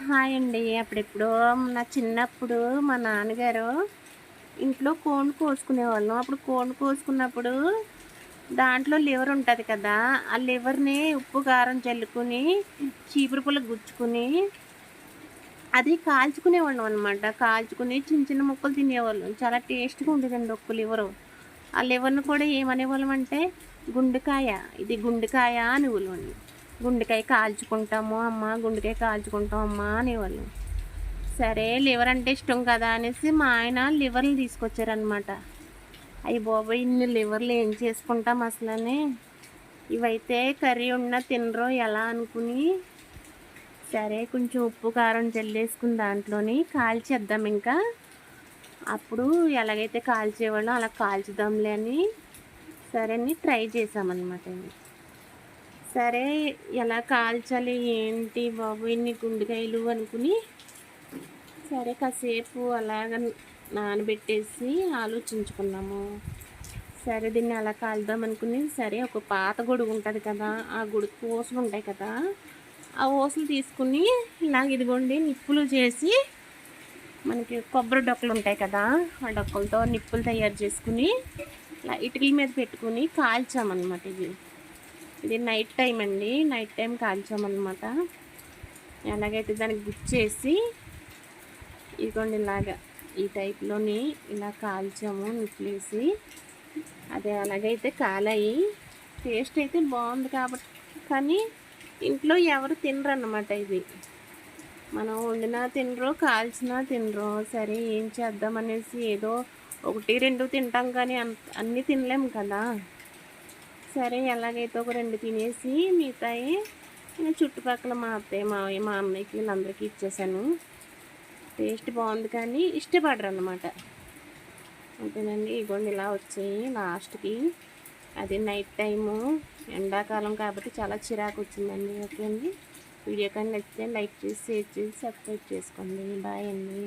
Hi అండి. అప్పుడెప్పుడో నా చిన్నప్పుడు మా నాన్నగారు ఇంట్లో కోడిని కోసుకునేవాళ్ళం. అప్పుడు కోడిని కోసుకున్నప్పుడు దాంట్లో లివర్ ఉంటది కదా! ఆ లివర్‌ని ఉప్పు, కారం చల్లుకొని చీపురు పుల్ల గుచ్చుకొని అది కాల్చుకునేవాళ్ళం అనమాట. కాల్చుకొని చిన్న చిన్న ముక్కలు తినేవాళ్ళం. చాలా టేస్ట్‌గా ఉండేదండి ఒక్క లివరు. ఆ లివర్‌ని కూడా ఏమనేవాళ్ళం అంటే గుండెకాయ. ఇది గుండెకాయ అనేవాళ్ళమండి. గుండెకాయ కాల్చుకుంటాము అమ్మ, గుండెకాయ కాల్చుకుంటాం అమ్మ అనేవాళ్ళం. సరే లివర్ అంటే ఇష్టం కదా అనేసి మా ఆయన లివర్‌లు తీసుకొచ్చారనమాట. అయ్య బాబోయ్! ఇన్ని లివర్‌లు ఏం చేసుకుంటాం అసలని. ఇవైతే కర్రీ వండినా తినరు ఎలా అనుకుని, సరే కొంచెం ఉప్పు, కారం జల్లేసుకుని దాంట్లోని కాల్చేద్దాం ఇంకా. అప్పుడు ఎలాగైతే కాల్చేవాళ్ళో అలా కాల్చుదాంలే అని సరే అని ట్రై చేశామనమాట అండి. సరే ఎలా కాల్చాలి ఏంటి బాబు ఇన్ని గుండెకాయలు అనుకుని, సరే కాసేపు అలాగ నానబెట్టేసి ఆలోచించుకున్నాము. సరే దీన్ని అలా కాలుద్దాం అనుకుని, సరే ఒక పాత గొడుగు ఉంటది కదా! ఆ గొడుగుకి ఊసలుంటాయి కదా! ఆ ఊసలు తీసుకుని ఇలాగ ఇదిగోండి నిప్పులు చేసి మనకి కొబ్బరి డొక్కలుంటాయి కదా! ఆ డొక్కలతో నిప్పులు తయారు చేసుకుని, ఇలా ఇటుకల మీద పెట్టుకొని కాల్చామనమాట ఇది. ఇది నైట్ టైమ్ అండి. నైట్ టైమ్ కాల్చామనమాట. ఎలాగైతే దానికి గుచ్చేసి ఇదిగోండి ఇలాగా ఈ టైప్‌లోని ఇలా కాల్చాము నిప్పులేసి. అది అలాగైతే కాలాయి. టేస్ట్ అయితే బావుంది కాబట్టి కానీ ఇంట్లో ఎవరు తినరన్నమాట ఇది. మనం వండినా తినరు, కాల్చినా తినరు. సరే ఏం చేద్దామనేసి ఏదో 1, 2 తింటాం కానీ అన్నీ తినలేము కదా! సరే ఎలాగైతే ఒక 2 తినేసి మిగతాయి చుట్టుపక్కల మా అత్తయ్య, మావయ్య, మా అన్నయ్యకి వీళ్ళందరికీ ఇచ్చేసాను. టేస్ట్ బావుంది కానీ ఇష్టపడరనమాట. అంతేనండి. ఇగోండి ఇలా వచ్చాయి లాస్ట్‌కి. అది నైట్ టైము ఎండాకాలం కాబట్టి చాలా చిరాకొచ్చిందండి. ఓకే అండి. వీడియో కానీ నచ్చితే లైక్ చేసి, షేర్ చేసి, సబ్స్క్రైబ్ చేసుకోండి. బాయ్ అండి.